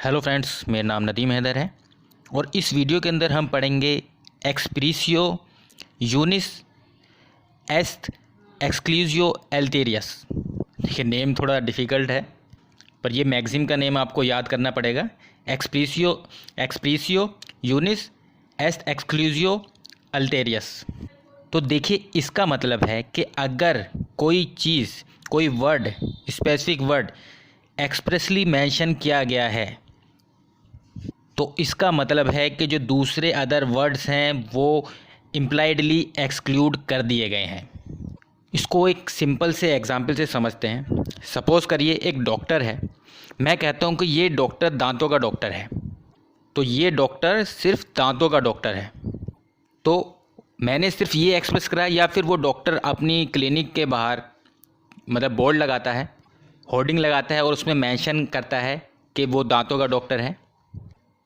Hello friends, मेरा नाम नदीम हैदर है और इस वीडियो के अंदर हम पढ़ेंगे एक्सप्रेसियो यूनिस एस्ट एक्सक्लूसियो अल्टेरियस। देखिए, नेम थोड़ा डिफ़िकल्ट है पर ये मैगज़ीन का नेम आपको याद करना पड़ेगा। एक्सप्रेसियो यूनिस एस्ट एक्सक्लूसियो अल्टेरियस। तो देखिए, इसका मतलब है कि अगर कोई चीज़, कोई word, specific word expressly mention किया गया है तो इसका मतलब है कि जो दूसरे अदर वर्ड्स हैं वो इम्प्लाइडली एक्सक्लूड कर दिए गए हैं। इसको एक सिंपल से एग्जांपल से समझते हैं। सपोज़ करिए एक डॉक्टर है, मैं कहता हूँ कि ये डॉक्टर दांतों का डॉक्टर है, तो ये डॉक्टर सिर्फ दांतों का डॉक्टर है। तो मैंने सिर्फ ये एक्सप्रेस करा, या फिर वो डॉक्टर अपनी क्लिनिक के बाहर मतलब बोर्ड लगाता है, होर्डिंग लगाता है और उसमें मेंशन करता है कि वो दांतों का डॉक्टर है।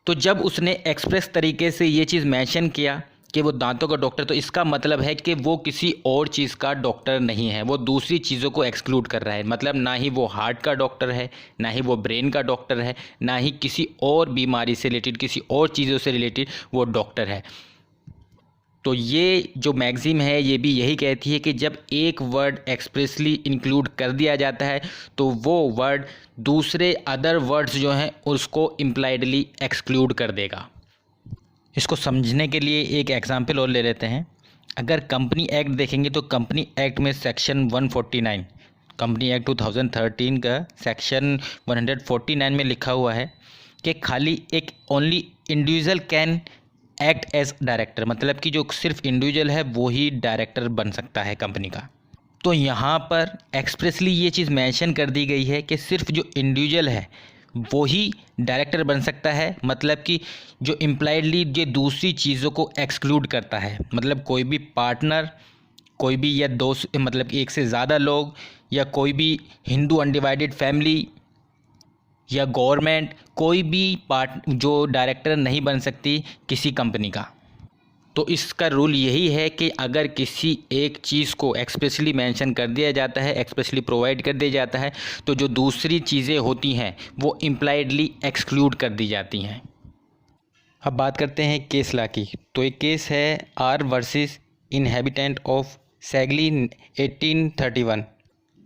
तो जब उसने एक्सप्रेस तरीके से ये चीज़ मेंशन किया कि वो दांतों का डॉक्टर, तो इसका मतलब है कि वो किसी और चीज़ का डॉक्टर नहीं है, वो दूसरी चीज़ों को एक्सक्लूड कर रहा है। मतलब ना ही वो हार्ट का डॉक्टर है, ना ही वो ब्रेन का डॉक्टर है, ना ही किसी और बीमारी से रिलेटेड, किसी और चीज़ों से रिलेटेड वो डॉक्टर है। तो ये जो मैगज़ीन है ये भी यही कहती है कि जब एक वर्ड एक्सप्रेसली इंक्लूड कर दिया जाता है तो वो वर्ड दूसरे अदर वर्ड्स जो हैं उसको इम्प्लाइडली एक्सक्लूड कर देगा। इसको समझने के लिए एक एग्जांपल और ले लेते हैं। अगर कंपनी एक्ट देखेंगे तो कंपनी एक्ट में सेक्शन 149, कंपनी एक्ट 2013 का सेक्शन 149 में लिखा हुआ है कि खाली एक only individual can act as director, मतलब कि जो सिर्फ इंडिविजुअल है वो ही डायरेक्टर बन सकता है कंपनी का। तो यहाँ पर एक्सप्रेसली ये चीज़ मेंशन कर दी गई है कि सिर्फ जो इंडिविजुअल है वो ही डायरेक्टर बन सकता है। मतलब कि जो इम्प्लाइडली ये दूसरी चीज़ों को एक्सक्लूड करता है, मतलब कोई भी पार्टनर, कोई भी या दोस्त, मतलब एक से ज़्यादा लोग, या कोई भी हिंदू अनडिवाइडेड फैमिली या गवर्नमेंट, कोई भी पार्ट जो डायरेक्टर नहीं बन सकती किसी कंपनी का। तो इसका रूल यही है कि अगर किसी एक चीज़ को एक्सप्रेसली मेंशन कर दिया जाता है, एक्सप्रेसली प्रोवाइड कर दिया जाता है, तो जो दूसरी चीज़ें होती हैं वो इम्प्लाइडली एक्सक्लूड कर दी जाती हैं। अब बात करते हैं केस लॉ की। तो एक केस है आर वर्सेस इनहेबिटेंट ऑफ सैगली 1831।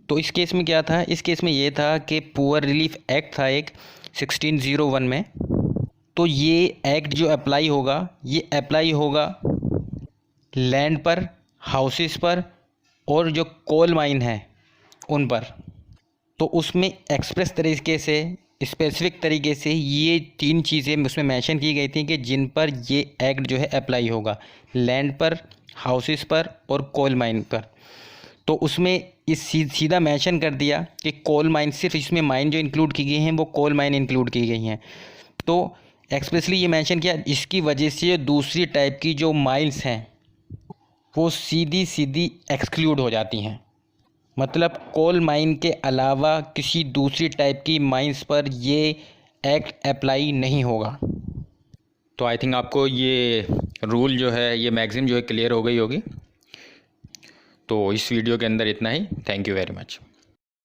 तो इस केस में क्या था? इस केस में ये था कि पुअर रिलीफ एक्ट था एक 1601 में। तो ये एक्ट जो अप्लाई होगा, ये अप्लाई होगा लैंड पर, हाउसेस पर और जो कोल माइन है उन पर। तो उसमें एक्सप्रेस तरीके से, स्पेसिफिक तरीके से ये तीन चीज़ें उसमें मेंशन की गई थी कि जिन पर ये एक्ट जो है अप्लाई होगा, लैंड पर, हाउसेस पर और कोल माइन पर। तो उसमें इस सीधा मेंशन कर दिया कि कोल माइन, सिर्फ इसमें माइन जो इंक्लूड की गई हैं वो कोल माइन इंक्लूड की गई हैं। तो एक्सप्रेसली ये मेंशन किया, इसकी वजह से दूसरी टाइप की जो माइंस हैं वो सीधी सीधी एक्सक्लूड हो जाती हैं। मतलब कोल माइन के अलावा किसी दूसरी टाइप की माइंस पर ये एक्ट अप्लाई नहीं होगा। तो आई थिंक आपको ये रूल जो है, ये मैगज़ीन जो है क्लियर हो गई होगी। तो इस वीडियो के अंदर इतना ही। Thank you very much.